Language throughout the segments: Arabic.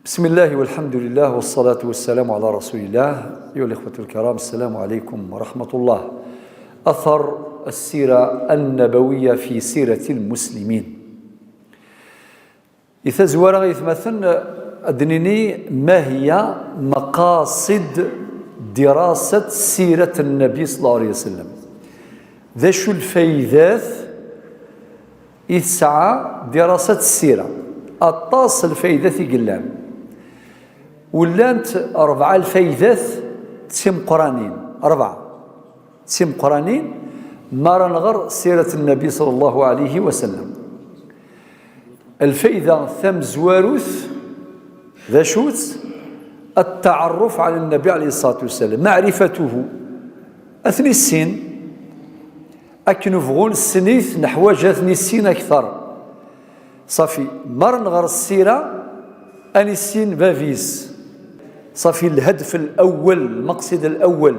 بسم الله والحمد لله والصلاة والسلام على رسول الله. أيها الإخوة الكرام، السلام عليكم ورحمة الله. أثر السيرة النبوية في سيرة المسلمين. إذا زوارا يتمثل أدنيني ما هي مقاصد دراسة سيرة النبي صلى الله عليه وسلم؟ ذا شو الفايدات يسعى دراسة السيرة؟ أطاس الفايدات قلان ولانت 4 الفايدات تسم قرانين، 4 تسم قرانين ما نغر سيرة النبي صلى الله عليه وسلم. الفائدة ثم زواروث ذا شوت التعرف على النبي عليه الصلاة والسلام، معرفته أثني السن أكنفغون السنيث نحواج أثني السن أكثر صافي مر نغر السيرة أني السن فافيس صافي. الهدف الأول، المقصد الأول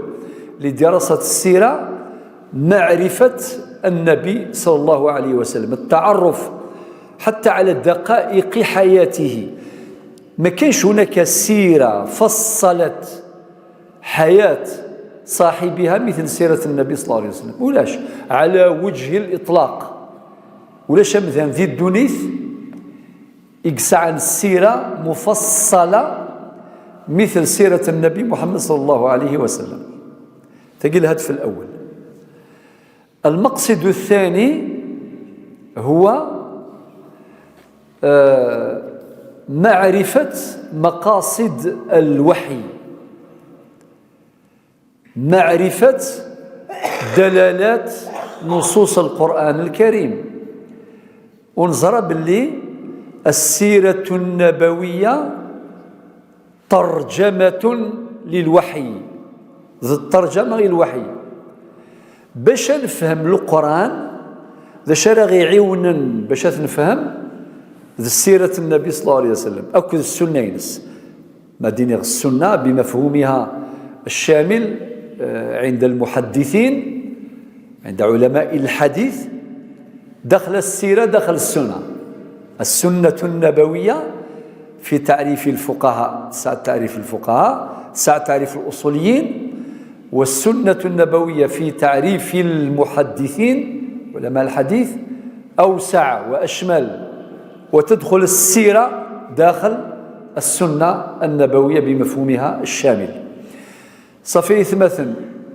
لدراسة السيرة معرفة النبي صلى الله عليه وسلم، التعرف حتى على دقائق حياته. ما كانش هناك سيرة فصلت حياة صاحبها مثل سيرة النبي صلى الله عليه وسلم، ولاش على وجه الإطلاق، ولاش مثلا ذي الدنيث يقسع عن السيرة مفصلة مثل سيرة النبي محمد صلى الله عليه وسلم. تقول الهدف الأول. المقصد الثاني هو معرفة مقاصد الوحي، معرفة دلالات نصوص القرآن الكريم. ونظر باللي السيرة النبوية ترجمة للوحي، ذو الترجمة للوحي. باش نفهم القرآن ذا شرغ يعيونا باش نفهم سيرة النبي صلى الله عليه وسلم أو السنة ينس مدينة السنة بمفهومها الشامل عند المحدثين، عند علماء الحديث. دخل السيرة دخل السنة، السنة النبوية في تعريف الفقهاء، ساعة تعريف الفقهاء، ساعة تعريف الأصوليين، والسنة النبوية في تعريف المحدثين علماء الحديث أوسع وأشمل، وتدخل السيرة داخل السنة النبوية بمفهومها الشامل. صفي مثلا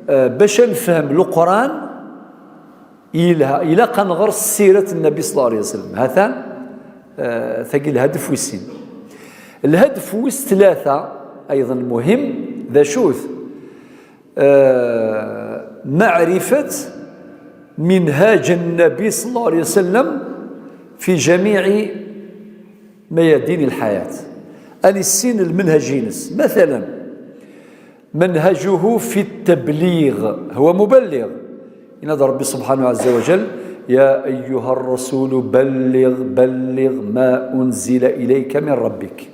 باش نفهم القرآن إلى كنغر سيرة النبي صلى الله عليه وسلم. هذا ثقيل الهدف والسن. الهدف ويس 3 أيضا مهم، ذا شوث معرفة منهاج النبي صلى الله عليه وسلم في جميع ميادين الحياة. أن السن المنهجينس مثلا منهجه في التبليغ، هو مبلغ. ينادى ربي سبحانه عز وجل: يا أيها الرسول بلغ ما أنزل إليك من ربك.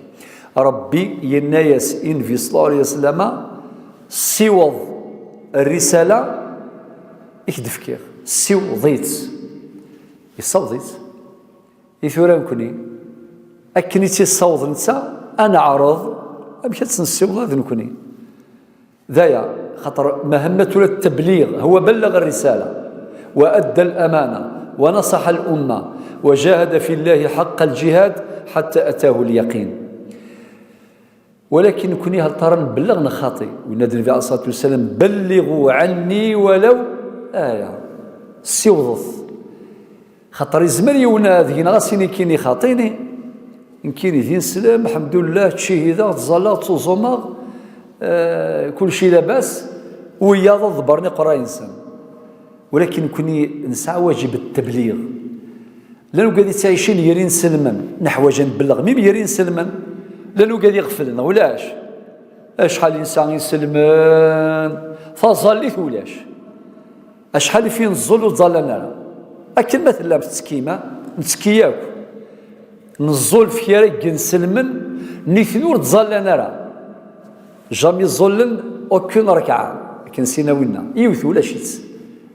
ربي ينايس إن في صلى الله عليه وسلم سيوض الرسالة إكدف كير سيوضيت يصوضيت يثوران كوني أكني تيصوض نتا أنا عرض أمشي تنسيوض هذا نكوني ذايا خطر مهمة التبليغ، هو بلغ الرسالة وأدى الأمانة ونصح الأمة وجاهد في الله حق الجهاد حتى أتاه اليقين. ولكن كوني هل ترى نبلغنا خاطي، ونادي النبي عليه الصلاة والسلام: بلغوا عني ولو آية. سيوضث خاطر يزمر يونا ذينا غاسيني كيني خاطيني إن كيني ذين سلام الحمد لله تشهيدا تظلا تزوما كل شيء لاباس وياض ضبرني قرا إنسان. ولكن كوني نسعى واجب التبليغ، لانو قاعد تعيشين يرين سلما نحوج نبلغ ميم يرين سلما، لانو قاعد يغفلنا ولاش اشحال انسان يسلمان فظليت ولاش اشحال فين الظل وتظلنا اكل مثلا بتسكيمه نسكياك نزول في يارك نسلمن نيثنور تظلنا راه جامي الظلن اوكين ركعه كنسينا وينا يوث ولا شيت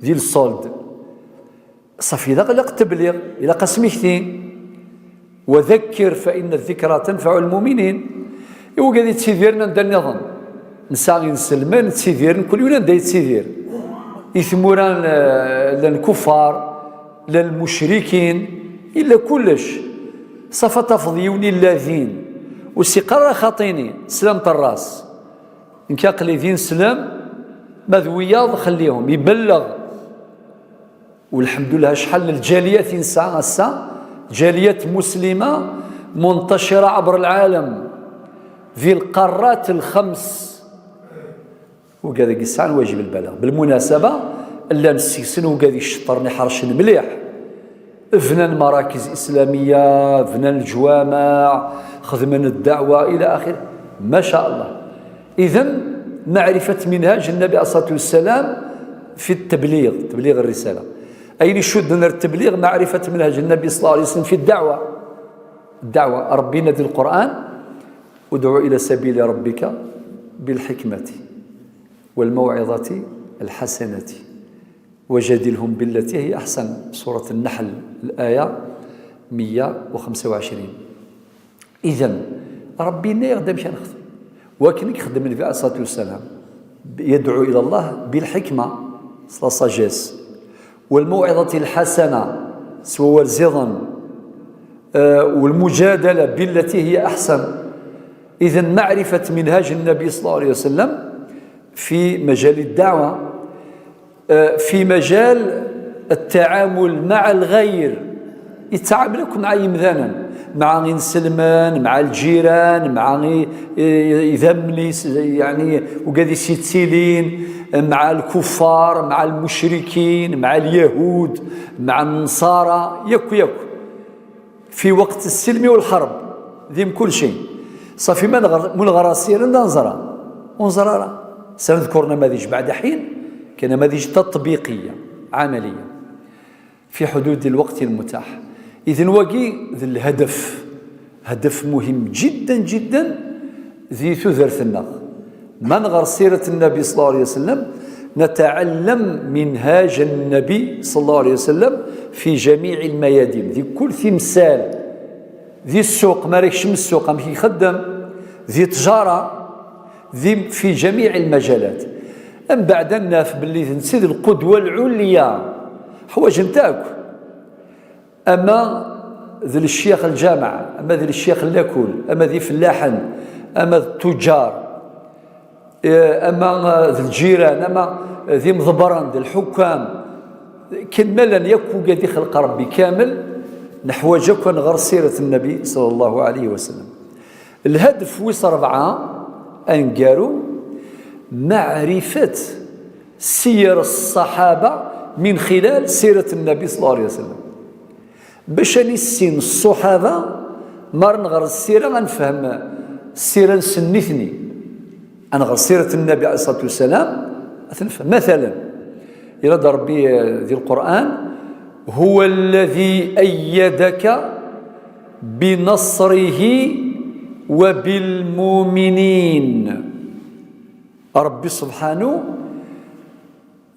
ديال الصولد صافي. اذا قلق التبليغ الى قسميكتين وذكر فإن الذكرى تنفع المؤمنين. إوا قاعد يتسيديرنا ندا النظام نساغي نسلمان تسيديرن كل يوم ندا يتسيدير إثموران للكفار للمشركين إلا كلش صفا تفضيوني الذين وسيقرا خاطيني سلامة الراس إن كان قليدين سلام مذوياض خليهم يبلغ والحمد لله شحال الجاليات نساء جاليات مسلمة منتشرة عبر العالم في القارات الخمس وكذا قيسان واجب البلاغ. بالمناسبة الا نسيسن وكذا الشطرني حرشن مليح فنان مراكز إسلامية فنان الجوامع خدمنا الدعوة إلى آخره ما شاء الله. إذن معرفة منهاج النبي عليه الصلاة والسلام في التبليغ تبليغ الرسالة أين شدنا التبليغ معرفة منهج النبي صلى الله عليه وسلم في الدعوة ربي نادي القرآن ادعو إلى سبيل ربك بالحكمة والموعظة الحسنة وجادلهم بالتي هي أحسن. سورة النحل الآية 125. إذن ربي لا يخدم شان خدم ولكن يخدم النبي عليه الصلاة والسلام يدعو إلى الله بالحكمة ساجيس والموعظة الحسنة سوى الزظن والمجادلة بالتي هي أحسن. إذن معرفة منهاج النبي صلى الله عليه وسلم في مجال الدعوة في مجال التعامل مع الغير يتعامل لكم مع يمذانا مع غير سلمان مع الجيران مع يذمني يعني وقاعد يسيتسيلين مع الكفار مع المشركين مع اليهود مع النصارى يكو في وقت السلم والحرب ذيم كل شيء صافي ما الغراسير ننظر سنذكر نماذج بعد حين كنماذج تطبيقية عملية في حدود الوقت المتاح. إذن وقي ذي الهدف هدف مهم جدا جدا ذي ثذرثنا من غير سيرة النبي صلى الله عليه وسلم نتعلم منهاج النبي صلى الله عليه وسلم في جميع الميادين ذي كل تمثال ذي السوق ما ريكش من السوق مش يخدم ذي تجارة ذي في جميع المجالات. أم بعد الناس باللي نسيد القدوة العليا حوايج نتاعك أما ذي الشيخ الجامع أما ذي الشيخ اللاكول أما ذي فلاحا أما التجار أما ذي الجيران أما ذي مضبران ذي الحكام كمالا يكو قد خلق ربي كامل نحوجك غير سيرة النبي صلى الله عليه وسلم. الهدف ويص 4 أنقاروا معرفة سير الصحابة من خلال سيرة النبي صلى الله عليه وسلم باش نسين الصحابة مار نغير السيرة غنفهم السيرة نسنثني أنغير سيرة النبي عليه الصلاة والسلام أتنفهم. مثلا إلى ربي ذي القرآن هو الذي أيدك بنصره وبالمؤمنين. ربي سبحانه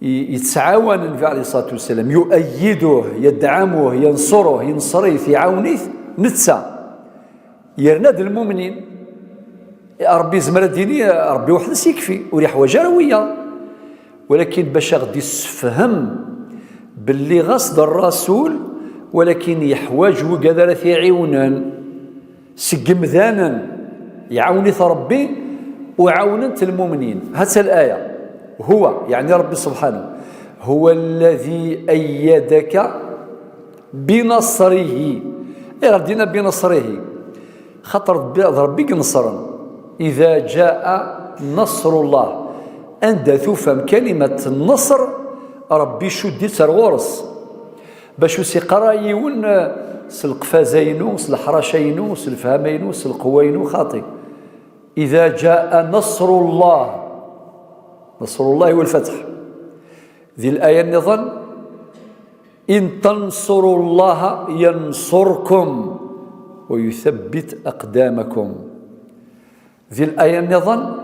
يتعاون النبي عليه الصلاة والسلام يؤيده يدعمه ينصره ينصره في عونه نتسا يرناد المؤمنين. ربي زمر الديني ربي وحده يكفي وريح وجروية ولكن باش غادي يسفهم باللي غصد الرسول ولكن يحواج وقدر في عيونا سقمذانا يعاوني ربي وعاونت المؤمنين. هذه الآية هو يعني ربي سبحانه هو الذي أيدك بنصره ردينا بنصره خطر ربي نصرا إذا جاء نصر الله عند ثفهم كلمة النصر ربي شدي ترغورس باش سيقرايون سلقفازينو سلحراشينو سلفهمينو سلقوينو خاطي. إذا جاء نصر الله والفتح ذي الآية النظام إن تنصروا الله ينصركم ويثبت أقدامكم. ذي الآية النظام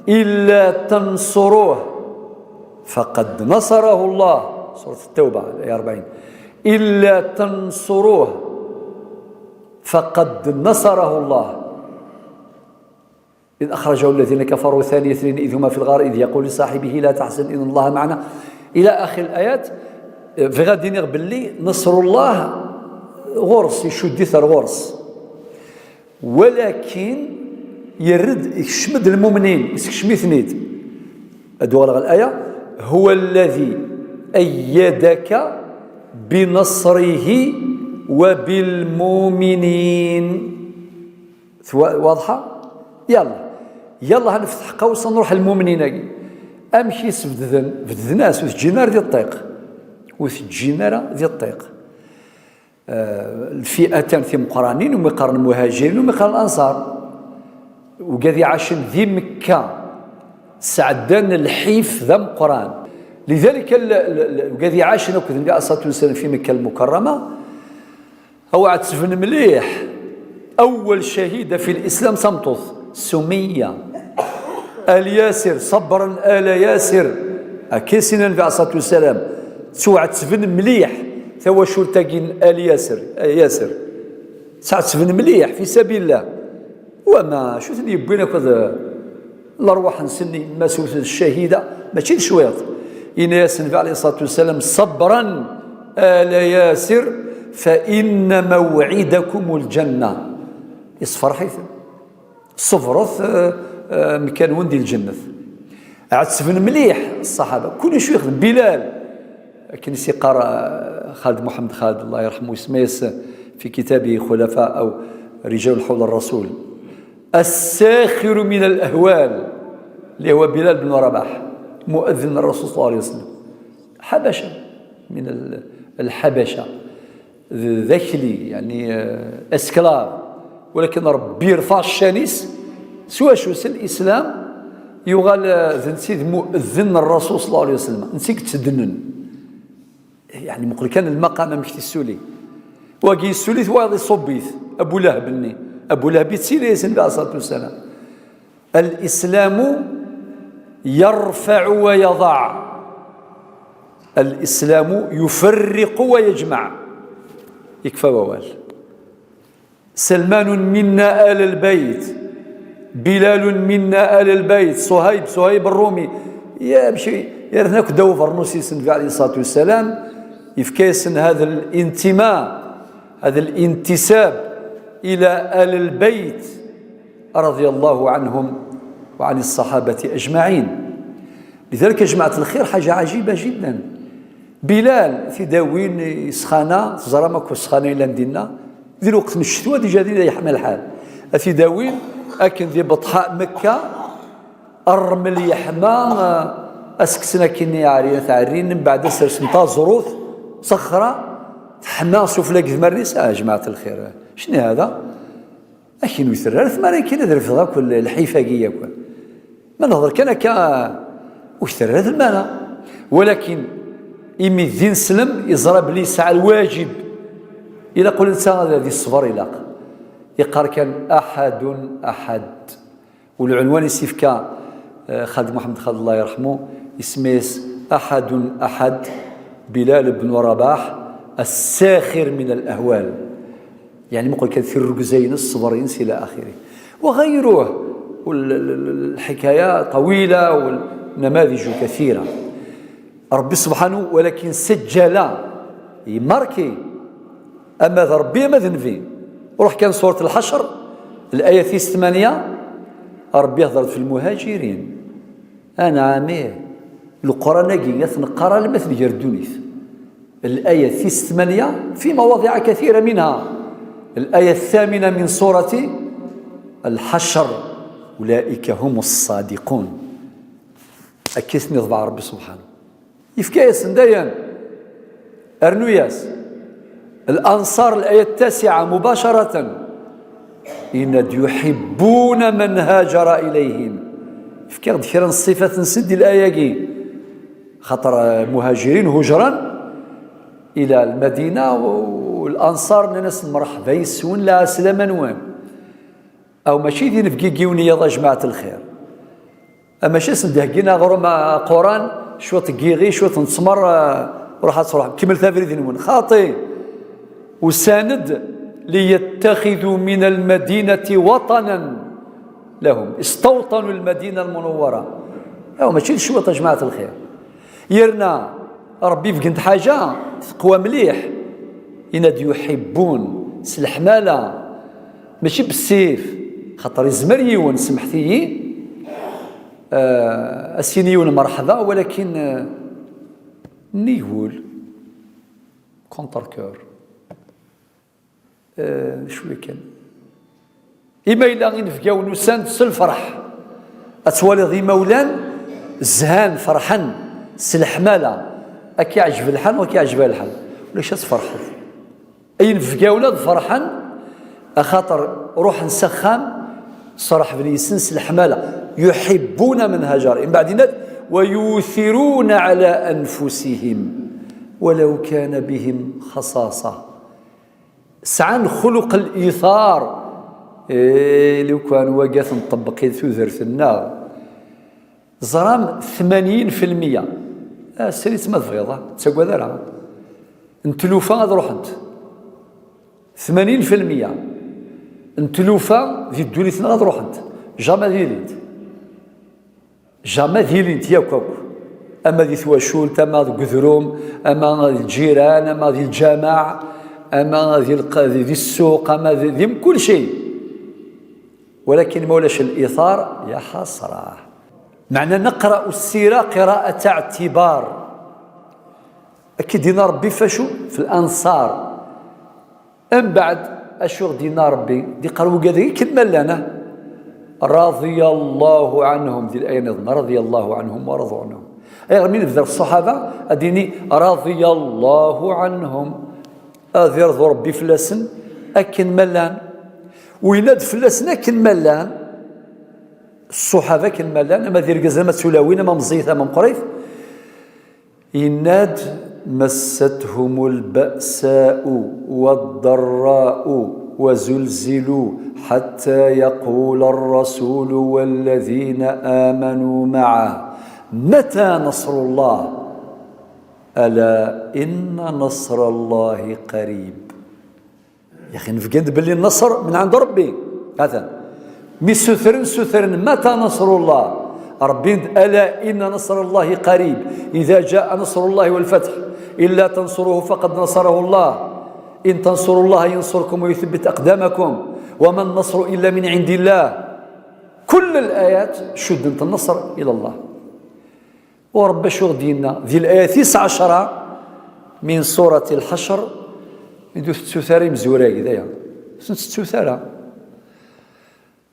إلا تنصروه فقد نصره الله سورة التوبة الآية 40 إلا تنصروه فقد نصره الله. إذ أخرجه الذين كفروا ثاني اثنين إذ هما في الغار إذ يقول لصاحبه لا تحزن إن الله معنا إلى آخر الآيات. في غادي نغ باللي نصر الله غرس يشد ثر غرس، ولكن يرد يشمد المؤمنين يسكشمي ثنيد أدوغ الآية هو الذي أيدك بنصره وبالمؤمنين. واضحة؟ يلا هنفتح قوس نروح المؤمنين. أمشي سفدذ ناس وثجينار ديال الطيق وثجينار ديال الطيق الفئتان في مقرانين ومقارن المهاجرين ومقارن الأنصار وقاذي عاشن ذي مكة سعدان الحيف ذا مقران. لذلك وقاذي عاشن وكذا النبي صلى الله عليه وسلم في مكة المكرمة هو عاد سفن مليح. أول شهيدة في الإسلام صمتوث سمية آل ياسر صبرا آل ياسر أكيسنا النبي عليه الصلاة والسلام سوعة سفن مليح ثوا شرطاقين آل ياسر ساعة سفن مليح في سبيل الله. وما شو ثني يبينا كذا الأرواح نسني ما سوت الشهيدة ماشي شويط إن ياسر النبي عليه الصلاة والسلام صبرا آل ياسر فإن موعدكم الجنة. يصفر حيث صفرث مكان وندي الجنة عاد سفن مليح. الصحابة كل شو يخدم بلال كان يقرأ خالد محمد خالد الله يرحمه يسميس في كتابه خلفاء أو رجال حول الرسول الساخر من الأهوال اللي هو بلال بن رباح مؤذن الرسول صلى الله عليه وسلم حبشة من الحبشة ذكلي يعني اسكلاف، ولكن ربي يرفع الشانيس سوا شو الإسلام يغال نسيت مؤذن الرسول صلى الله عليه وسلم نسيت تدنن يعني مقل كان المقام مش تسولي واقي السوليث واضي صبيث أبو لهب بني أبو لهب يتسيلي يسن عليه الصلاة والسلام. الإسلام يرفع ويضع، الإسلام يفرق ويجمع. يكفى ووال. سلمان منا آل البيت، بلال منا آل البيت، صهيب الرومي يمشي يرثناك دو فرنوسيس النبي عليه الصلاة والسلام يفكيسن هذا الانتماء هذا الانتساب إلى آل البيت رضي الله عنهم وعن الصحابة أجمعين. لذلك يا جماعة الخير حاجة عجيبة جدا. بلال في داوين يسخانا زرامك وسخانا إلى مدينة ذي الوقت من الشتوى ديجا دي يحمل الحال في داوين أكن ذي بطحاء مكة الرمل يحمى أسكسنا كني عارين تعرين من بعد سرسنتا زروث صخرة تحمى سفلاك ثمارنيس يا جماعة الخير شنو هذا؟ أكين ويثرر ثمارين كنا ذرف ذاك الحيفاقية ما نهضر كان كا ويثرر هذا المعنى، ولكن إمي الدين سلم يضرب لي ساعة الواجب إلى قول الإنسان الذي الصبر يلاق يقال كان أحد والعنوان يسيفكا خالد محمد خالد الله يرحمه اسميس أحد بلال بن رباح الساخر من الأهوال يعني مقول كثير الرجزين الصبرين إلى آخره وغيره. والحكاية طويلة والنماذج كثيرة ربي سبحانه ولكن سجل يماركي أما ربي ما ذنبي. وروح كان سورة الحشر الآية 8 ربي يهضر في المهاجرين أنا عاميه القرآن يثنقر المثل جردونيث الآية 8 في مواضع كثيرة منها الآية 8 من سورة الحشر أولئك هم الصادقون أكسني ضبع ربي سبحانه يفكيس دايما أرنوياس الأنصار الآية 9 مباشرة إن يحبون من هاجر إليهم فكيغ دكرا الصفة نسد الآية خطر مهاجرين هجرا إلى المدينة والأنصار ناس مرحبا يسون لا سلاما وين أو ماشي ذي نفقيقيوني يا جماعة الخير أما شي سندهقينا غرم قرآن شو تقيغي شو تنسمر وراح تصرح كمل ثافري ذي خاطي وساند ليتخذوا من المدينة وطنا لهم استوطنوا المدينة المنورة. ماشي الشوط يا جماعة الخير، يرنا ربي في قنت حاجة تقوى مليح، يناد يحبون الحمالة ماشي بالسيف، خاطر يزمر سمحتي السينيون مرحبا، ولكن نيقول كونتر كور شويه كان إما إلا غير نفقاو نسان الفرح أتوالي ذي مولان الزهان فرحا سلحمالة أكي عجب الحال وكي عجب الحال ولاش تفرحوا أي نفقاو فرحا أخاطر روح نسخان صرح بني سنس الحمالة يحبون من هجر بعدين ويؤثرون على أنفسهم ولو كان بهم خصاصة. سعان خلق الإيثار لو كان وقاث نطبق ثوذر النار زرام 80% سريت ما تفيضة تساقوا ذرها انتلوفا هذا روح انت 80% انتلوفا ذي الدوليثنا غاد روح انت جامع ذيلينت ياكوك اما ذي ثواشولت اما ذي قذروم اما ذي الجيران اما ذي الجامع اما ذي السوق اما ذي كل شيء، ولكن مولاش الايثار يا حسره. معنى نقرا السيره قراءه اعتبار. اكيد دينا ربي فاشو في الانصار ام بعد اشو دينا ربي دي قالوا كذا كلمه لنا رضي الله عنهم دي الايه نظن رضي الله عنهم ورضوا عنهم. غير من بذا الصحابه اديني رضي الله عنهم اذير ذو ربي فلاسن اكن ملان ويناد فلاسن اكن ملان الصحابه كن ملان اما دير كزامه سلاوين اما مزيثه اما مقريف يناد مستهم البأساء والضراء وزلزلوا حتى يقول الرسول والذين آمنوا معه متى نصر الله ألا إن نصر الله قريب. يا أخي نفقد باللي النصر من عند ربي هذا مي سثرن متى نصر الله ربي ألا إن نصر الله قريب إذا جاء نصر الله والفتح إلا تنصروه فقد نصره الله إن تنصروا الله ينصركم ويثبت أقدامكم وما النصر إلا من عند الله. كل الآيات شد أنت النصر إلى الله. ورب شو دينا ذي الآية 19 من سورة الحشر ندو ستوثاري مزوراي ذايا ستوثارا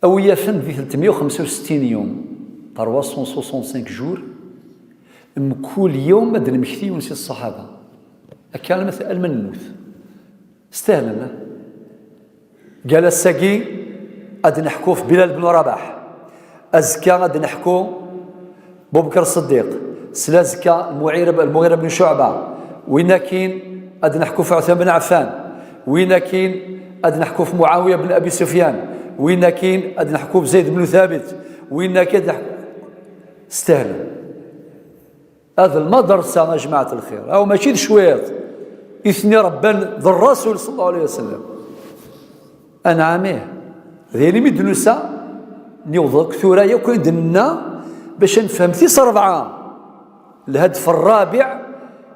أو يفن في 365 يوم 365 جور كل يوم مدن مكثي ونسي الصحابة أكان مثل المنوث استهلنا قال الساقي أدي نحكو في بلال بن رباح أزكى أدي نحكو بو بكر الصديق سلازكى المغيرة بن شعبة وين كاين أدي نحكو في عثمان بن عفان وين كاين أدي نحكو في معاوية بن أبي سفيان وين كاين أدي نحكو في زيد بن ثابت وين كاين استهلا. هذا المدرسة يا جماعة الخير أو ماشي شويط إثني ربان ذا الرسول صلى الله عليه وسلم أنعامه ذي مدنسة نيوض كثورة يكون دنا باش نفهم ثيس 4 الهدف الرابع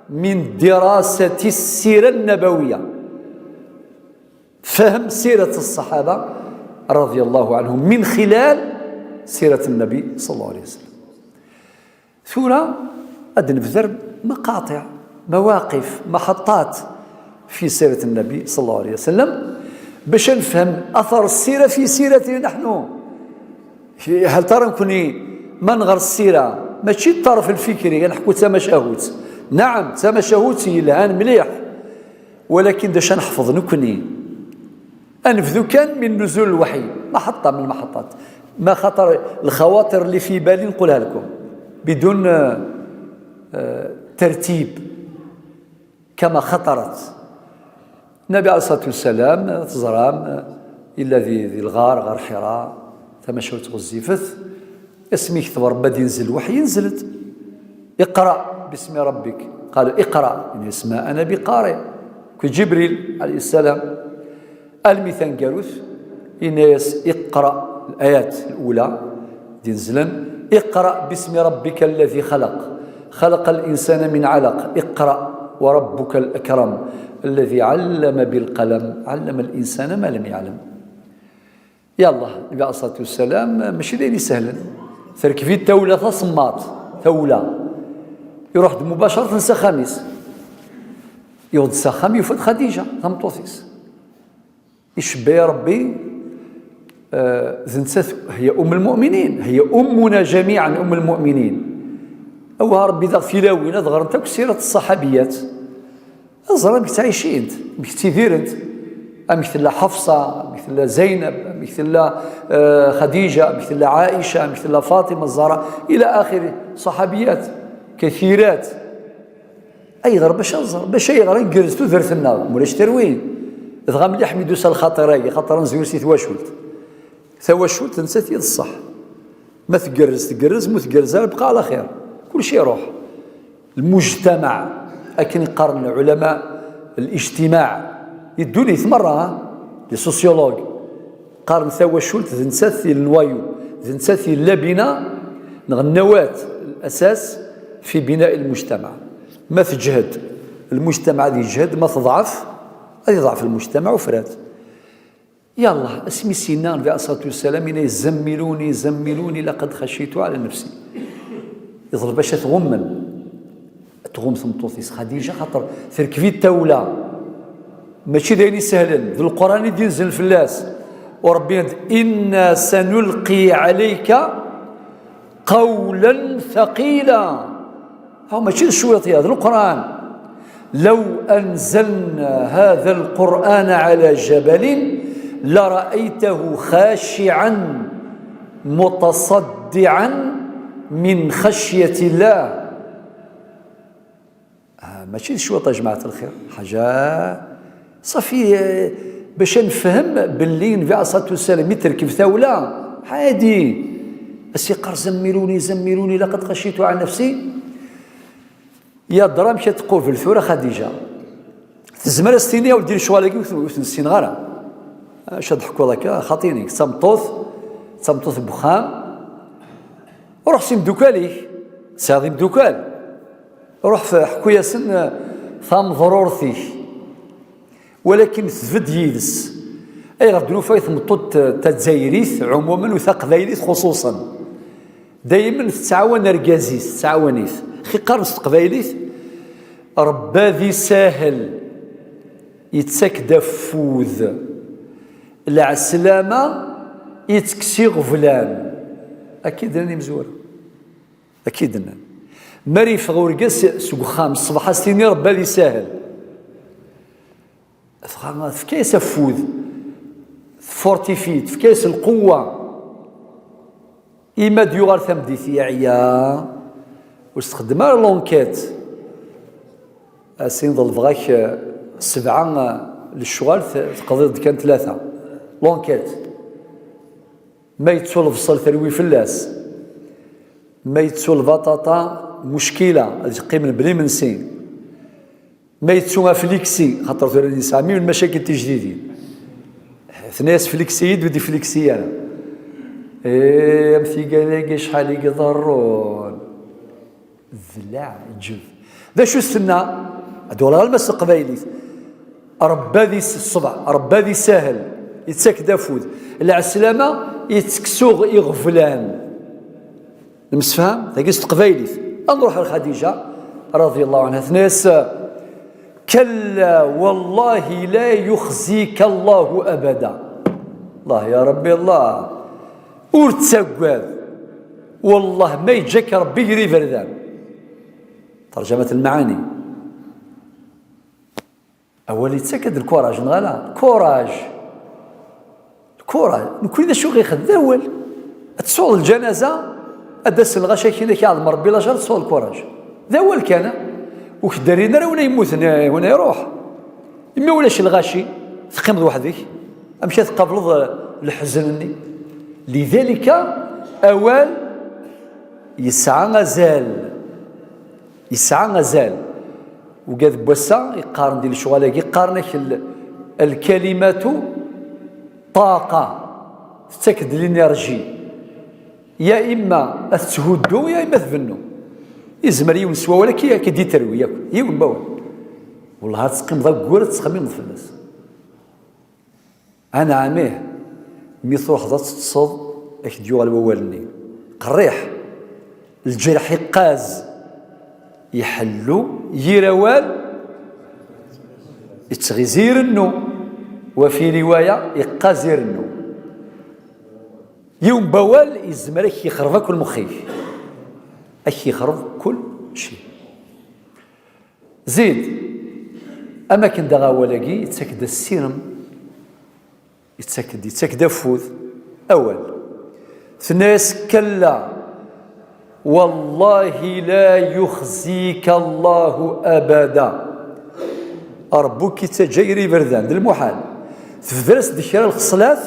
من دراسة السيرة النبوية فهم سيرة الصحابة رضي الله عنهم من خلال سيرة النبي صلى الله عليه وسلم. ثورة أدن بذر مقاطع مواقف محطات في سيرة النبي صلى الله عليه وسلم باش نفهم أثر السيرة في سيرتنا نحن. هل ترى نكوني منغر السيرة ماشي الطرف الفكري نحكو تمشاهوت نعم تمشاهوت يلهان مليح ولكن داش نحفظ نكوني أنفذو كان من نزول الوحي محطة من المحطات ما خطر الخواطر اللي في بالي نقولها لكم بدون ترتيب كما خطرت. النبي عليه الصلاة والسلام تزرام إلا ذي الغار غار حراء تمشوت غزيفث اسمي كتب ربي ينزل الوحي ينزلت اقرأ باسم ربك قال اقرأ إن اسماء أنا بقارئ كجبريل عليه السلام الميثان قالوث إناس اقرأ الآيات الأولى نزلا اقرأ باسم ربك الذي خلق، خلق الإنسان من علق، اقرأ وربك الأكرم الذي علم بالقلم، علم الإنسان ما لم يعلم. يلا النبي عليه الصلاة والسلام ماشي داير سهلا، تركفي التولة تصمات ثولة يروح مباشرة نسى خميس يوض سخام يفوت خديجة ثمطوثيس يشبه ربي هي أم المؤمنين، هي أمنا جميعا أم المؤمنين. أوها ربي ذا فيلاوين ظهر أنت سيرة الصحابيات أظهر أنك تعيشين أنت كثير أنت مثل حفصة، مثل زينب، مثل خديجة، مثل عائشة، مثل فاطمة الزهراء إلى آخر صحابيات كثيرات. أي غير باش أظهر باش أي غير نجلس تذرت النار مولاش تروين إذا ملي حميدو سال خاطري خاطر نزوير سي ثواشولت نسات يد الصح ما تقرز مو تقرز بقى على خير كل شيء يروح. المجتمع أكن يقارن علماء الاجتماع يدوني مرة لي سوسيولوج قارن ثواشولت نسات النوايو نسات اللبنة النواة الأساس في بناء المجتمع. ما تجهد المجتمع هذا يجهد، ما تضعف هذا يضعف المجتمع وفرات. يلا اسمي سنان النبي عليه الصلاة والسلام يزملوني زملوني لقد خشيت على نفسي يضرب باش تغم ثمطوثيس خديجة خاطر تركفي التولة ماشي دايرين سهلا في القرآن ينزل فلاس وربي إنا سنلقي عليك قولا ثقيلا. هو ماشي الشويطي هذا القرآن لو أنزلنا هذا القرآن على جبل لرأيته خاشعا متصدعا من خشية الله. ماشي الشويطة يا جماعة الخير حاجة صافي باش نفهم باللي النبي عليه الصلاة والسلام يتركب ثولة عادي السيقار زملوني لقد خشيت على نفسي. يا درا مشى تقول في الثوره خديجه تزمر السينيه ودير شوالك وثن السين غير اش ضحكوا هكا خاطيني تمطوث بخام روح سيم دوكاليك ساعدي بدوكال روح في حكويا سن ثام ضرورتي ولكن تفد يدس اي غدنو فايت مطوط تتزايريث عموما وثقبايليث خصوصا دائما تتعاون ركازيس تعاونيث خي قرص قبايليث رباذي ساهل يتسك دفوذ العسلامة يتكسي غفلان أكيد راني مزور أكيد راني ماري فغورقاس سوق خامس الصباح ستيني رباذي ساهل في كاس فوذ فورتيفيت في كاس القوة إما ديوغار ثمديثي عيا واستخدم لونكيت السين ظل بغاك 7 للشغال تقضي كان 3 لونكيت ما يتسول فصل ثروي فلاس ما يتسول بطاطا مشكلة هذه قيمة بلي من سين ما يتسوها فليكسي خاطر ثاني سامي من المشاكل التجديدية ثناس فليكسيد ودي فليكسيانا ايه امثي قال شحال يقدرون ذلع جف ذا شو السنة هذول غير المس قبايلي رباذي الصبع رباذي ساهل يتسك دافوذ العسلامة يتكسوغ يغفلان المسفهم تاقيس قبايلي نروح لخديجة رضي الله عنها ثناس كلا والله لا يخزيك الله أبدا الله يا ربي الله ورتسقاد والله ما يجاك ربي يري فردان ترجمة المعاني أولي تسكد الكوراج نغالا كوراج نكون إذا شو غيخد أول تصول الجنازة أدس الغشا كي يعظم ربي لا جار تصول الكوراج ذا أول كان وكدارين راه ولا يموت هنا يروح إما ولاش الغاشي تقيم وحدك أمشي تقابل الحزن لذلك أول يسعى غزال وقاد بوسا يقارن ديال الشغل يقارنك الكلمات طاقة تتاكد الانرجي يا اما تهدو يا اما تفنو يزمر يون سوا ولا كي تروي ياكل يون باول والله تسقيم ضا كورة تسخمين في الناس انا عاميه مي تروح تصد اك ديوغ الوالني قريح الجرح يقاز يحلو يروال يتغزير النو وفي روايه يقازير النو يوم بوال يزمرك يخرب كل مخيف اش يخرب كل شيء زيد اما كن دغا ولاقي يتسكد السيرم يتسكد فوذ اول ثناس كلا والله لا يخزيك الله ابدا ربك تجيري بردان المحال تفدرس ديال الخصلات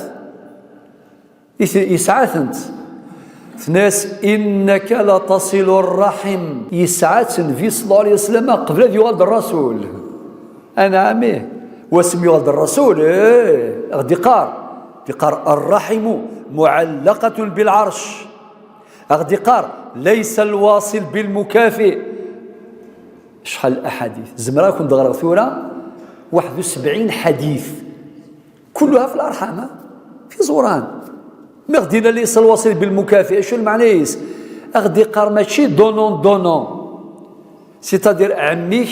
يسعثنت ثناس انك لتصل الرحم يسعث النبي صلى الله عليه وسلم قبل ان يولد الرسول انا عاميه واسم يولد الرسول غدي قار الرحم معلقه بالعرش غدي قار ليس الواصل بالمكافئ شحال الاحاديث زمراكم دغرا ثوره 71 حديث كلها في الارحام في زوران ما غدينا ليس الواصل بالمكافئ شو المعنى غدي قار ماشي دونون سيتادير عميك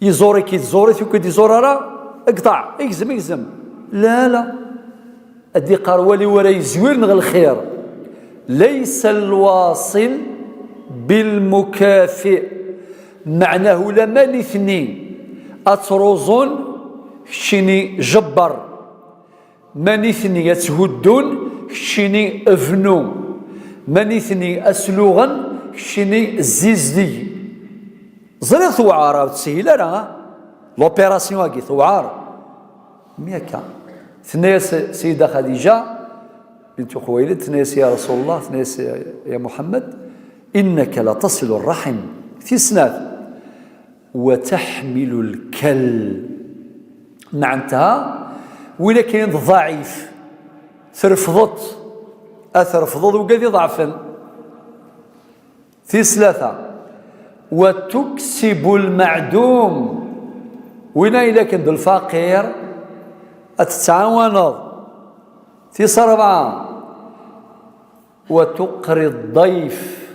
يزورك يزورك يزور راه اقطع اكزم لا ادي قار ولي ورا يزوير نغ الخير ليس الواصل بالمكافئ معناه لما الاثنين اتروزون شيني جبر مانيثني يتهدون شيني افنو مانيثني اسلوغن شيني زيزدي زريت ثوعار تسهيل راه لوبيراسيون هاكي ثوعار ميكا ثنيس سيدة خديجة بنت خويلد ثنيس يا رسول الله ثنيس يا محمد إنك لتصل الرحم في سنات وتحمل الكل معناتها وإلا كاين ضعيف ترفضت أترفضت وقادي ضعفا في ثلاثة وتكسب المعدوم وإلا إلا كان الفقير أتتعاون في أربعة وتقري الضيف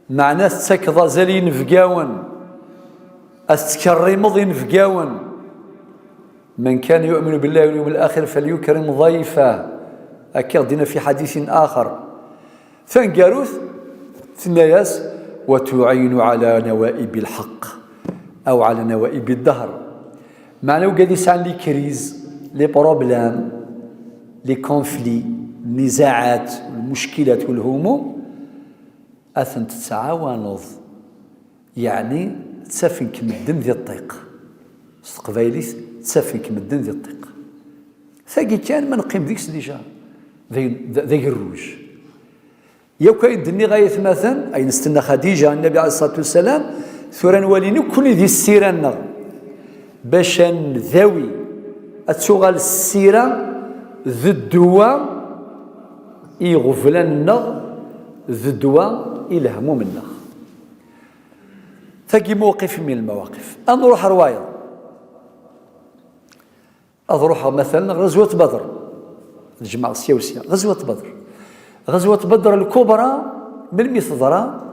معناه تكضى زالين فقاون أتكرم ضين فقاون من كان يؤمن بالله واليوم الآخر فليكرم ضيفه أكيد دينا في حديث آخر فانقاروث ثناياس وتعين على نوائب الحق أو على نوائب الدهر معناه قد يسعى لي كريز لي بروبلام لي كونفلي النزاعات المشكلات والهموم أثن تتعاونض يعني تسافن كمدن ذي الطيق قبايليس تسافن كمدن ذي الطيق ثاقي كان ما نقيم ديكس ديجا ذي الروج يو كاين دني غاية مثلا أي نستنى خديجة النبي عليه الصلاة والسلام ثورا نواليني كل ذي السيرة باش نذاوي أتشغل السيرة ذو الدواء يغفلن ذو الدواء يلهموا منا ثاقي موقف من المواقف نروح رواية أروح مثلا غزوة بدر الجماعة السياسية غزوة بدر الكبرى بالمي ثضرة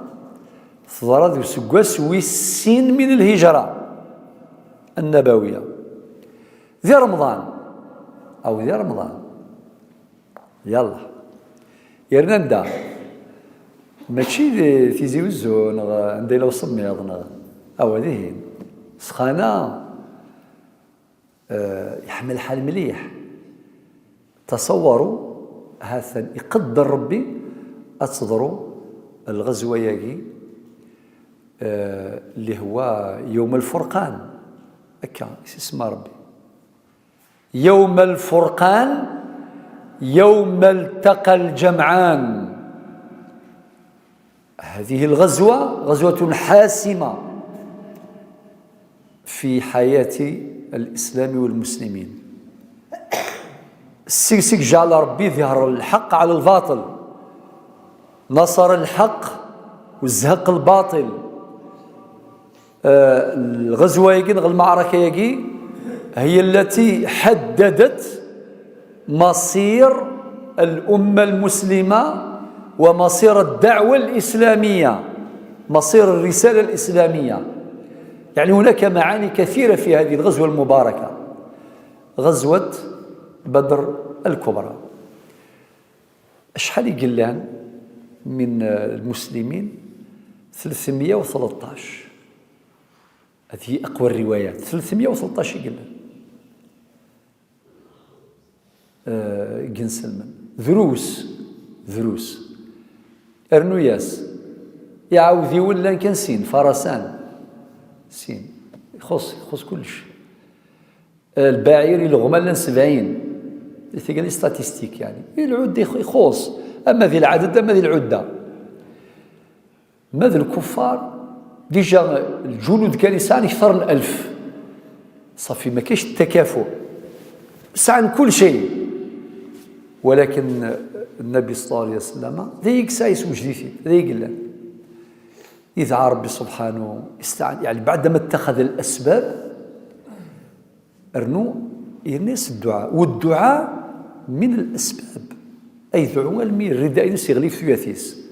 ذو سكواس ويسين من الهجرة النبوية ذي رمضان يلا يرندا ماشي في وزو عندي لو صميض او ذهين سخانه يحمل حال مليح تصوروا هذا يقدر ربي اتصدروا الغزوه ياكي اللي هو يوم الفرقان هكا اسمها ربي يوم الفرقان يوم التقى الجمعان هذه الغزوة غزوة حاسمة في حياة الإسلام والمسلمين السيك جعل ربي ظهر الحق على الباطل، نصر الحق وزهق الباطل. الغزوة المعركة هي التي حددت مصير الأمة المسلمة ومصير الدعوة الإسلامية، مصير الرسالة الإسلامية. يعني هناك معاني كثيرة في هذه الغزوة المباركة، غزوة بدر الكبرى. شحال يقلان من المسلمين؟ 313. هذه أقوى الروايات، 313 يقلان. جن سلمان ذروس أرنوياس يعاوذي ولا كان سين فرسان سين يخص كلش. البعير الغمال 70 قال ستاتيستيك، يعني العد يخص. أما ذي العدد أما ذي العدة، ماذا الكفار ديجا الجنود كان يسعى أكثر من 1000 صافي، ما كاينش التكافؤ سعى كل شيء. ولكن النبي صلى الله عليه وسلم ذيك سايس وجديتي ذيك الله إذا ربي سبحانه استعان، يعني بعدما اتخذ الأسباب أرنو يرنيس الدعاء، والدعاء من الأسباب. أي دعوة المير رداء يغليف ثلاثيس،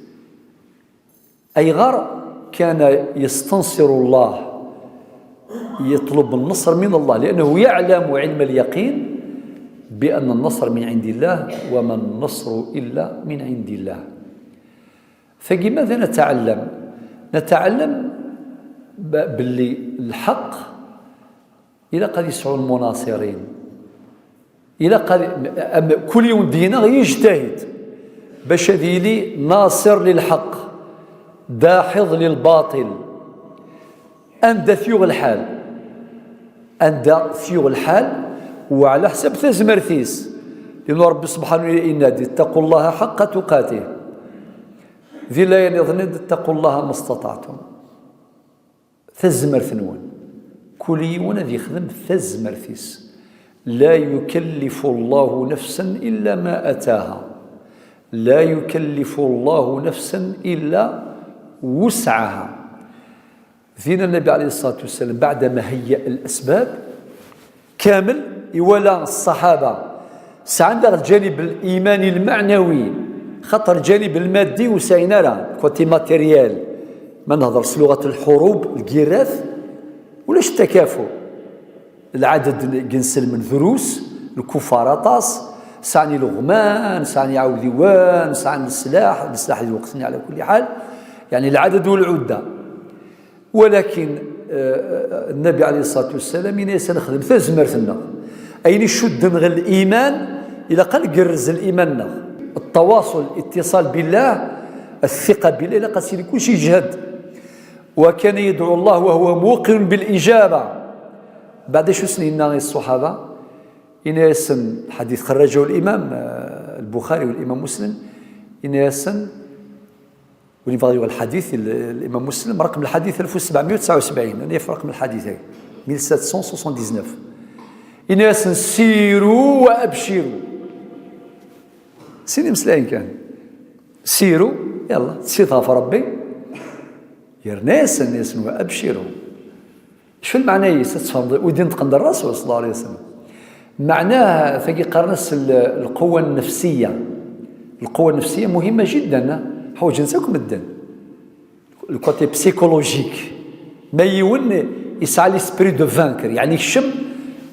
أي غار كان يستنصر الله، يطلب النصر من الله، لأنه يعلم علم اليقين بأن النصر من عند الله وما النصر إلا من عند الله. فلماذا نتعلم باللي الحق إلا قد يسعوا المناصرين، إلا قد كل يوم دينا يجتهد باش هذيلي ناصر للحق داحض للباطل، أندى ثيوغ الحال وعلى حسب ثزمرثيس، لأن ربي سبحانه ينادي اتقوا الله حق تقاته. ذي لا يظن اتقوا الله ما استطعتم. ثزمرثنون كل يوم ذي خدم ثزمرثيس، لا يكلف الله نفسا إلا ما أتاها، لا يكلف الله نفسا إلا وسعها. فينا النبي عليه الصلاة والسلام بعدما هيأ الأسباب كامل يولى الصحابة عندها الجانب الإيماني المعنوي، خطر الجانب المادي وسعينا له كوتي ماتيريال، ما نهضرش لغة الحروب الكيراث ولاش التكافؤ. العدد جنسل من ذروس الكفار طاس، سعني لغمان، سعني عوذيوان، سعني السلاح الوقتني على كل حال، يعني العدد والعدة. ولكن النبي عليه الصلاة والسلام ينسى نخدم ثزمرتنا أين يشد من الإيمان إلى قال قرز الإيمان، التواصل الاتصال بالله، الثقة بالله، إلى قصير كل شيء جهد. وكان يدعو الله وهو موقن بالإجابة. بعد شو سنين الصحابة ينسى حديث خرجه الإمام البخاري والإمام مسلم، ينسى وليفغيو الحديث الإمام مسلم رقم الحديث 1779، أنا في رقم الحديث 1779. الناس سيروا وأبشروا، سيدي مسلمين كان سيروا يلا تسيطها في ربي يرناس الناس وأبشروا. شو المعنى يستفهم ودين تقند الرسول صلى الله عليه وسلم؟ معناها فقي قرنس القوة النفسية. القوة النفسية مهمة جدا، هو جنسكم الدن الكوتي بسيكولوجيك، ما يون يسعى لسبري دو فانكر، يعني الشم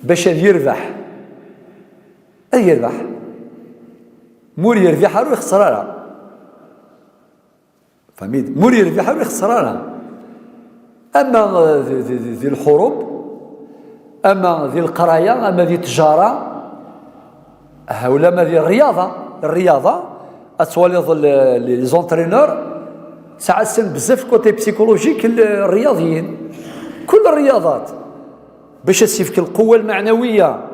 باش يربح مور يربح رو يخسرها، فهميت؟ مور يربح رو يخسرها. اما ذي الحروب، اما ذي القرايه، اما ذي التجاره، ولا ما ذي الرياضه اتولد لي زونترينور ساعات سن بزاف كوتي بسيكولوجيك الرياضيين، كل الرياضات باش تسيفك القوه المعنويه.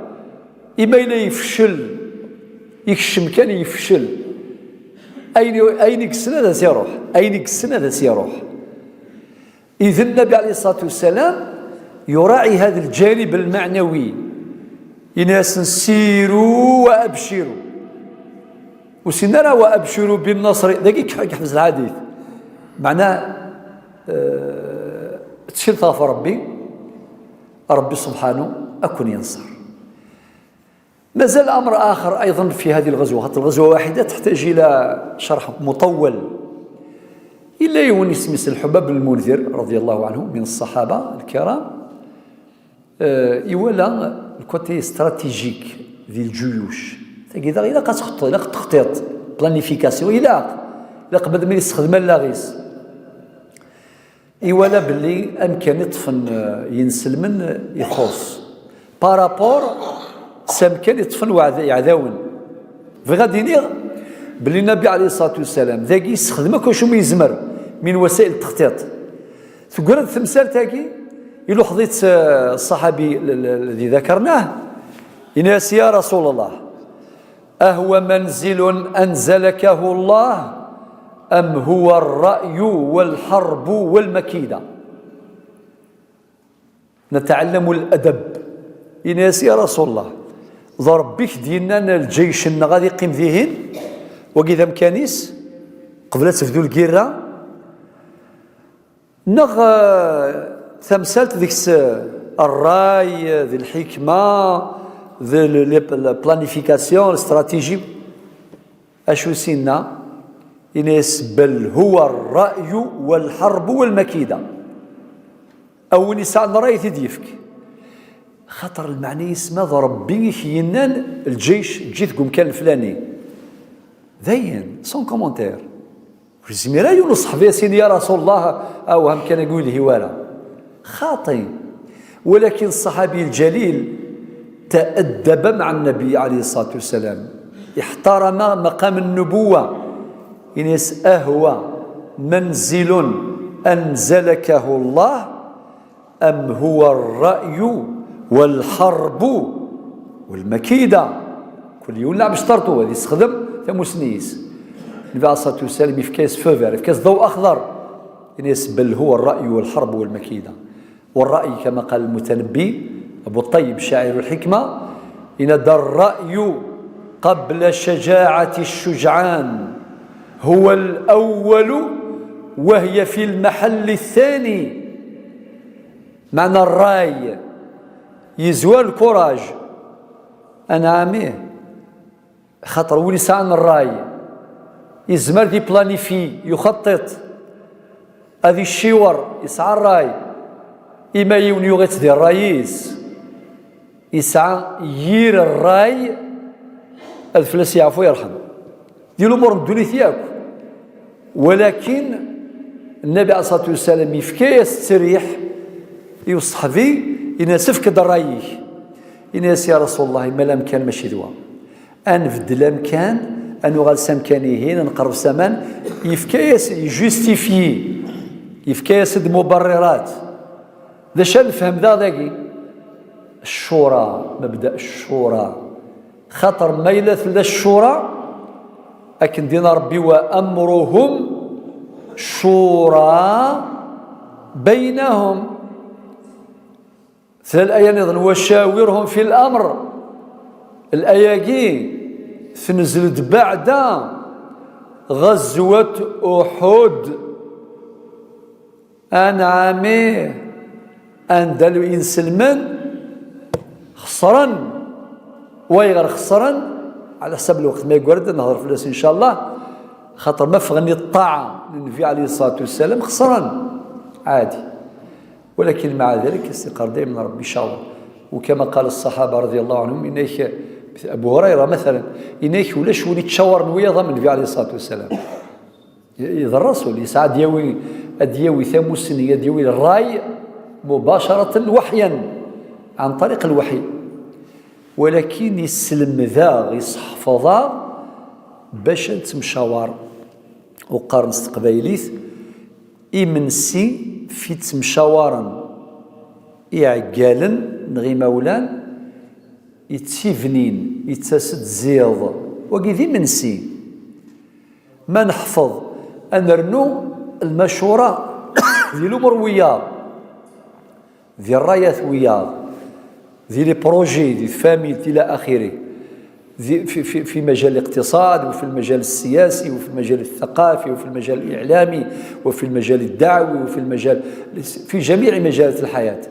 اما الى يفشل يكشم كان يفشل اين يكسنا هذا سيروح، اين يكسنا هذا سيروح. اذا النبي عليه الصلاه والسلام يراعي هذا الجانب المعنوي، إناس سيروا وأبشروا وسنرى وأبشروا بالنصر. دقيق يحفظ الحديث معناه تشير طرف ربي سبحانه أكون ينصر. ما زال أمر آخر أيضا في هذه الغزوة، الغزوة واحدة تحتاج إلى شرح مطول. إلا يونس مثل الحباب بن المنذر رضي الله عنه من الصحابة الكرام يولى الكوتي استراتيجيك ديال الجيوش كذا إلا كتخطط إلا تخطيط بلانيفيكاسيون إلا قبل ما يستخدم اللاغيس يولى باللي أمكن يطفن ينسلمن يخص بارابور سامكن يطفن يعذاون فغادي نيغ باللي النبي عليه الصلاة والسلام ذاكي يستخدم كلشي ما يزمر من وسائل التخطيط. تقول التمثال تاكي يلو حضيت الصحابي الذي ذكرناه إناس يا رسول الله أهو منزل أنزلكه الله أم هو الرأي والحرب والمكيدة؟ نتعلم الأدب. إناس يا رسول الله ضرب بك ديالنا الجيش غادي يقيم فيهن وكذا مكانيس قبل تبدو الكيرة تمثلت ذيك الراي ذي الحكمة ذي البلانيفيكاسيون الاستراتيجي أشو سينا إناس بل هو الرأي والحرب والمكيدة. أو نساء رأي تديفك خطر المعني اسمه ضرب بيك ينان الجيش جيتكم كان الفلاني ذين سون كومونتير زميرا ينصح فيها سيدي يا رسول الله أو هم كان يقول هوالا خاطئ. ولكن الصحابي الجليل تأدب مع النبي عليه الصلاة والسلام احترم مقام النبوة. إنس أهوى منزل أنزلكه الله أم هو الرأي والحرب والمكيدة؟ كل يوم لعب شطرته هذه يستخدم ثموسنيس النبي عليه الصلاة والسلام يفكاس فوفر يفكاس ضوء أخضر إنس بل هو الرأي والحرب والمكيدة. والرأي كما قال المتنبي أبو الطيب شاعر الحكمة إن ذا الرأي قبل شجاعة الشجعان هو الأول وهي في المحل الثاني. معنى الراي يزوال الكوراج أنا عاميه خاطر ولسان الراي يزمر دي بلانيفي يخطط هذه الشيور يسعى الراي إما يغيت دي الرئيس يسعى يير الراي الفلس يعفو يرحم دي الأمور الدنيا ثياك. ولكن النبي عليه الصلاة والسلام يفكي يستريح يوصح فيه يناسف كذا رايك يناس يا رسول الله ما الأمكان ماشي دوا أنفد الأمكان أنو غالسام كاني هنا نقرب سمان يفكاس يجوستيفي يفكاس مبررات ذا شان نفهم ذاكي الشورى مبدأ الشورى خطر ميلة للشورى أكن دينا ربي وأمرهم شورى بينهم في الآية نظن وشاورهم في الأمر الآية تنزلت بعد غزوة أحد أنعامي أندلو إنسلمان خسرا ويغير خسرا على حسب الوقت ما يقول نهضر فلاس إن شاء الله خاطر ما فغني الطاعة للنبي عليه الصلاة والسلام خسرا عادي. ولكن مع ذلك استقرار دائما ربي شاور. وكما قال الصحابة رضي الله عنهم إنك أبو هريرة مثلا إنك ولا شوني تشاور نويا ضمن النبي عليه الصلاة والسلام إذا الرسول يسعى ديوي ثموسنية ديوي الراي مباشرة وحيا عن طريق الوحي. ولكن يسلم ذا يصحفظا باش نتمشاور وقارن استقبايليث إمنسي في تمشاورا إعقالا نغي مولان يتسيفنين يتسد زيض وكذي منسي ما نحفظ أنرنو المشورة ذي الأمر وياض ذي الرايات وياض ذي لي بروجي ذي فاميل إلى آخره، في مجال الاقتصاد وفي المجال السياسي وفي المجال الثقافي وفي المجال الإعلامي وفي المجال الدعوي وفي المجال في جميع مجالات الحياة.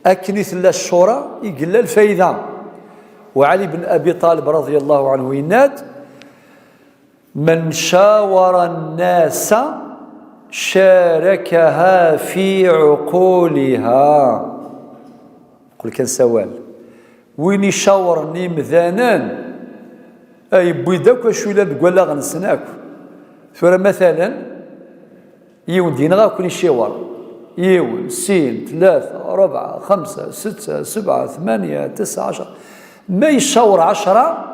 أكنث لا الشورى يقل الفايدة. وعلي بن أبي طالب رضي الله عنه يناد: من شاور الناس شاركها في عقولها. قل كان سوال وين يشاورني مذانان اي بويداك شو لا تقول لا غنسناك ثورة مثلا يون دينا كل يشاور يون سين 3 4 5 6 7 8 9 10 ما يشاور 10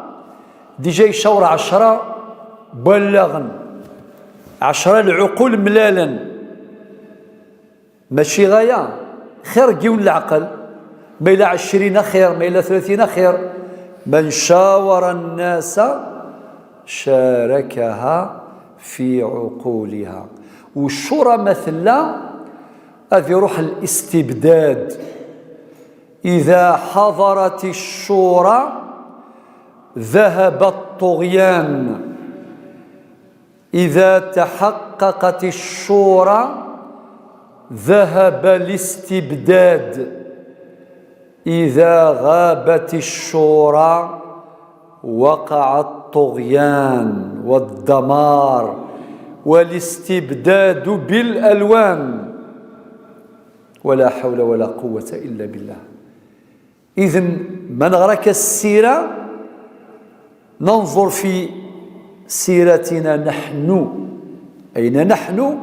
ديجا يشاور 10 بلغن 10 العقول ملالا ماشي غاية خير جيون العقل ما إلى 20 خير ما إلى 30 خير. من شاور الناس شاركها في عقولها. والشورى مثلا هذه روح الاستبداد. إذا حضرت الشورى ذهب الطغيان. إذا تحققت الشورى ذهب الاستبداد. إذا غابت الشورى وقع الطغيان والدمار والاستبداد بالألوان. ولا حول ولا قوة إلا بالله. إذن من غرك السيرة ننظر في سيرتنا نحن، أين نحن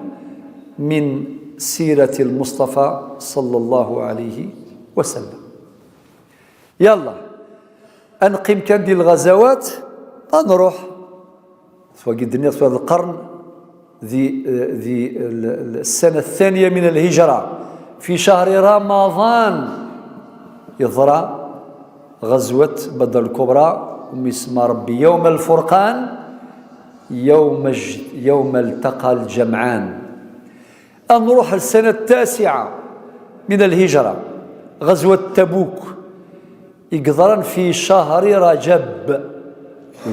من سيرة المصطفى صلى الله عليه وسلم. يلا أنقم كان دي الغزوات نروح سواء الدنيا سواء القرن ذي السنة الثانية من الهجرة في شهر رمضان يظهر غزوة بدر الكبرى ومسمى ربي يوم الفرقان يوم التقى الجمعان. نروح السنة التاسعة من الهجرة غزوة تبوك يقدرن في شهر رجب.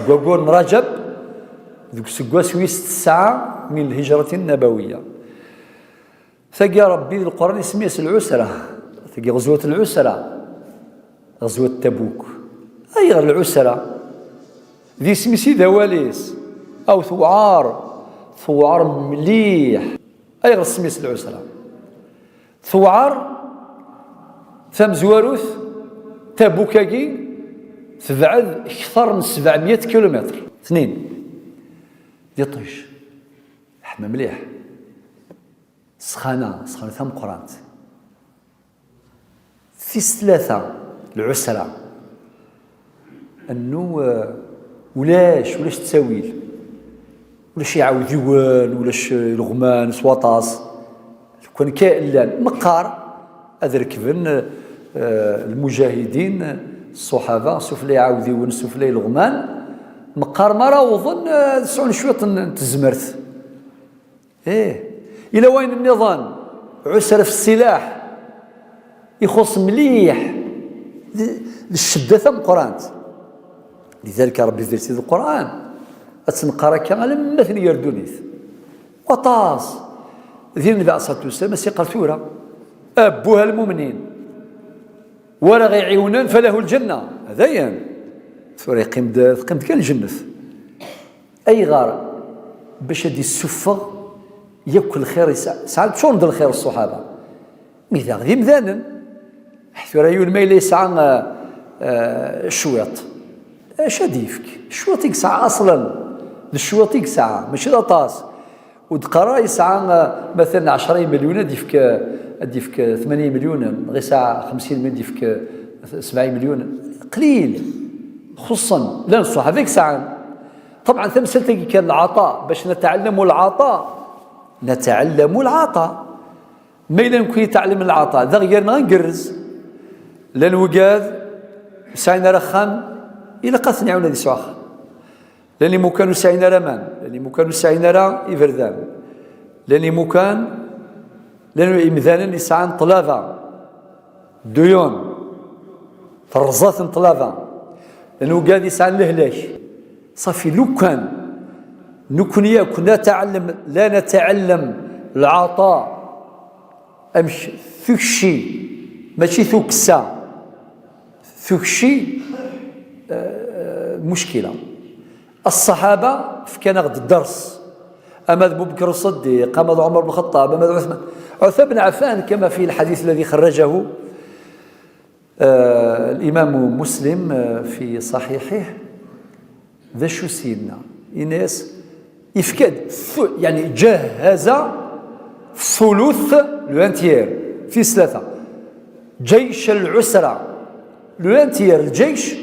يقولون رجب ذوك سكواس ويست الساعة من الهجرة النبوية. ثقي ربي القرآن اسمه العسرة. ثقي غزوة العسرة غزوة تبوك أي غير العسرة ذي اسمي سيدة واليس أو ثوار مليح أي غير اسمي العسرة. ثوار ثم زواروث تبوكاكي تبعد أكثر من 700 كيلومتر. 2 دي طيش حما مليح سخانة ثم قرانت في 3 العسرة أنه ولاش تساويل ولاش يعاود يوان ولاش الغمان سواطاس كون كائن مقار أذركبن المجاهدين الصحابة سفلي عاوديون سفلي الغمان مقار ما راه وظن سعون شوية تزمرت إلى وين النظام عسر في السلاح يخص مليح الشدة ثم قرانت. لذلك ربي في سيد القرآن أتنقرك لما ثني يردونيث وطاس ذي النبي عليه الصلاة والسلام سيقر ثورة أبوها المؤمنين ولا غيعيونان فله الجنة. هذايا ثورة قيمت كان الجنة أي غار باش هادي السفة ياكل الخير ساعات شو ندير الخير الصحابة ميثا غادي مذانا ثورة يقول ما يسعى شويط اش هديفك الشويط يسعى اصلا الشويط يسعى ماشي لاطاس ودقرا يسعى مثلا 10 مليون ديفك 8 مليون غير ساعه 50 مليون ديفك 70 مليون قليل خصوصا لا الصحابه ساعه. طبعا ثم سلتقي كان العطاء باش نتعلم العطاء ما إلا يمكن يتعلم العطاء ذا غير نقرز لان وقاذ ساينا رخام إلا قاثني عونا دي سواخ لاني مكانو ساينا رمان لاني مكانو ساينا را إفردان لاني مكان لانو إمذانا يسعان طلافة ديون فرزات انطلافا لأنه قاعد يسعى لهلاك صافي. لو كان نكون لا نتعلم العطاء أمش ثكشي ماشي ثكسا ثكشي مشكلة. الصحابة كان غد الدرس، أما أبو بكر الصديق، أما عمر بن الخطاب، أما عثمان بن عفان كما في الحديث الذي خرجه الإمام مسلم في صحيحه. ذا شو سيدنا إناس يفكد يعني جهز ثلث لوانتيير في ثلاثة جيش العسرة لوانتيير الجيش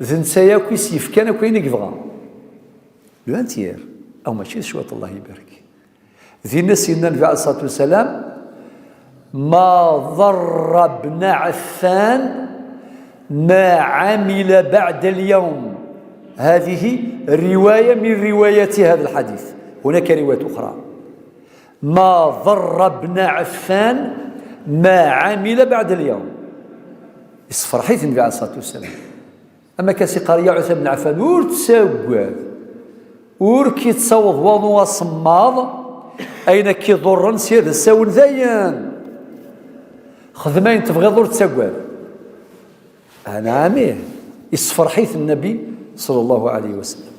ذنسايا كويس يفكان كوين يبغى لوانتيير أو ماشي شوية الله يبارك ذي الناس سيدنا النبي عليه الصلاة والسلام ما ضر ابن عفان ما عمل بعد اليوم. هذه رواية من روايات هذا الحديث، هناك رواية أخرى. ما ضر ابن عفان ما عمل بعد اليوم. يصفر حيث النبي عليه الصلاة والسلام. أما كاسي قال يا عثمان بن عفان ور تساواد ور كي تصوض وضوء صماض أين كي ضر نسير ساون ذيان خدمين تبغي ضر تساواد. أنا عاميه يصفر حيث النبي صلى الله عليه وسلم.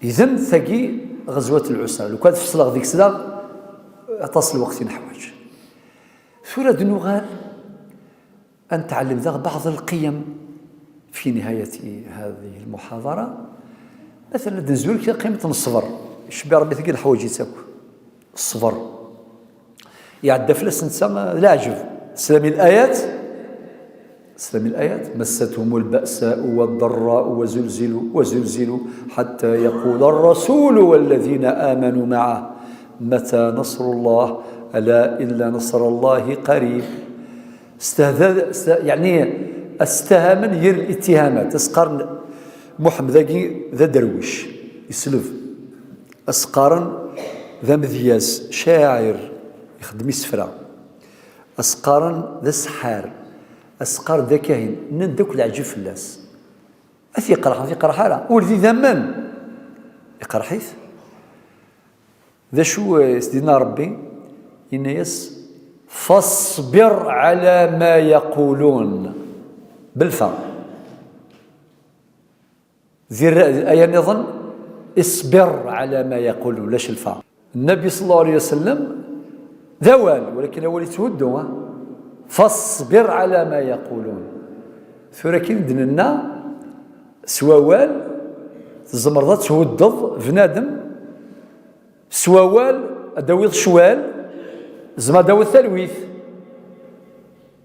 إذن ثقي غزوة العسرة لو كانت فصل غديك سدا تصل وقت نحواج سورة النغال أن تعلم ذا بعض القيم في نهاية هذه المحاضرة. مثلا نزول كي قيمة الصبر شبه ربي ثقي الحوايج يساكو الصبر يعدى فلس نسا لا عجب سلامي الآيات مستهم البأساء والضراء وزلزلوا حتى يقول الرسول والذين آمنوا معه متى نصر الله ألا إلا نصر الله قريب. يعني استهامن ير الاتهامات اسقارن محمد ذا درويش يسلف اسقارن ذا مذياس شاعر يخدم يسفرا اسقارن ذا سحار اسقار ذا كاهن ندوك العجب في الناس اثي يقرا حاله ولدي ذمن يقرا حيث ذا شو سيدنا ربي إنيس فاصبر على ما يقولون بالفاء ذي الآية نظن اصبر على ما يقولون لاش الفاء. النبي صلى الله عليه وسلم ذوال ولكن أول يتهدوا فاصبر على ما يقولون ثوركين دننا سواوال الزمرضات تهدض فنادم سواوال أدويض شوال زما داو الثلويث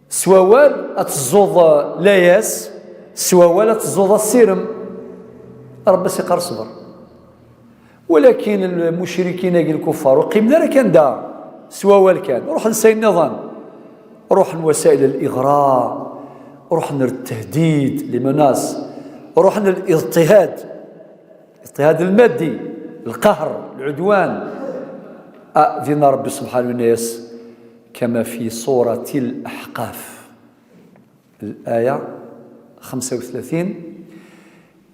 سواوال أتزوض لاياس سواوال أتزوض السيرم ربي سيقر صبر. ولكن المشركين الكفار وقيمنا لك كان دا سواوال كان روح نسي النظام روح وسائل الإغراء روح التهديد لمناس روح الاضطهاد المادي القهر العدوان أذن ربي سبحانه الناس كما في سورة الأحقاف الآية 35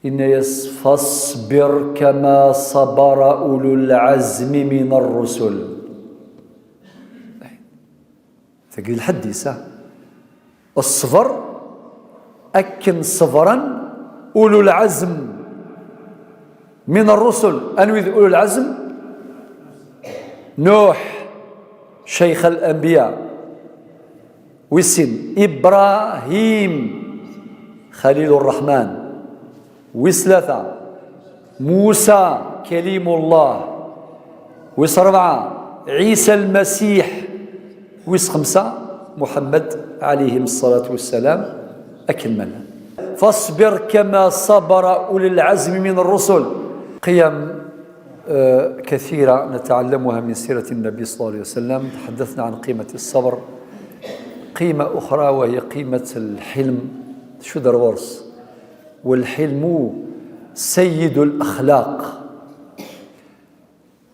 إن فاصبر كما صبر أولو العزم من الرسل. ثقيل الحديث الصبر أكن صبرا أولو العزم من الرسل. أنوذ أولو العزم نوح شيخ الأنبياء وسن إبراهيم خليل الرحمن وثلاثة موسى كليم الله وسبعة عيسى المسيح خمسة محمد عليه الصلاة والسلام أكمل. فاصبر كما صبر أولي العزم من الرسل. قيم كثيرة نتعلمها من سيرة النبي صلى الله عليه وسلم. تحدثنا عن قيمة الصبر. قيمة أخرى وهي قيمة الحلم. شو درورس والحلم سيد الأخلاق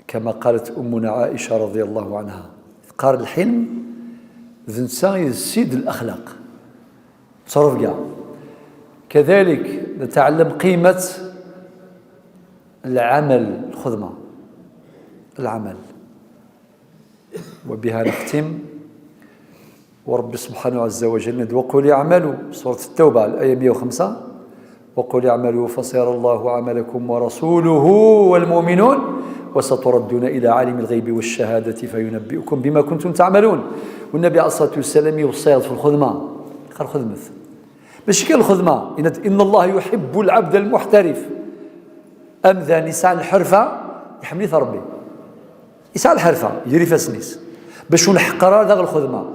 كما قالت أمنا عائشة رضي الله عنها. قال الحلم ذنسان سيد الأخلاق تصرف كاع. كذلك نتعلم قيمة العمل، الخدمة، العمل. وبها نختم. ورب سبحانه عز وجل وقل اعملوا، سورة التوبة الآية 105، وقل اعملوا فسيرى الله عملكم ورسوله والمؤمنون وستردون إلى عالم الغيب والشهادة فينبئكم بما كنتم تعملون. والنبي عليه الصلاة والسلام يوصي في الخدمة، قال خدمة ماشي كان الخدمة إن الله يحب العبد المحترف. أمذا نساء الحرفة يحملي ربي، يسعى الحرفة يري فاسنيس باش نحقر هذا الخدمة.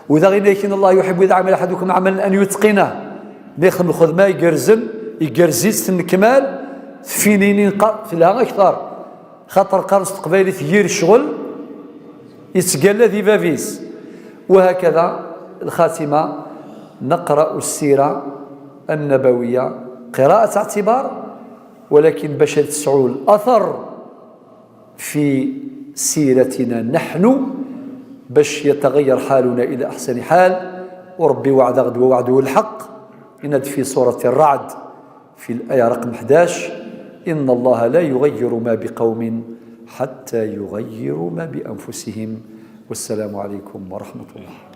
وإذا غير لكن الله يحب إذا عمل أحدكم عملا أن يتقنه، يخدم الخدمة يقرزيت الكمال فينين في لها أكثر، خاطر قرص قبيلي ثير الشغل يتقال ذي فافيس. وهكذا الخاتمة، نقرأ السيرة النبوية قراءة اعتبار، ولكن باش تسعوا الأثر في سيرتنا نحن باش يتغير حالنا إلى أحسن حال. وربي وعد غد ووعده الحق. إن في سورة الرعد في الآية رقم 11: إن الله لا يغير ما بقوم حتى يغيروا ما بأنفسهم. والسلام عليكم ورحمة الله.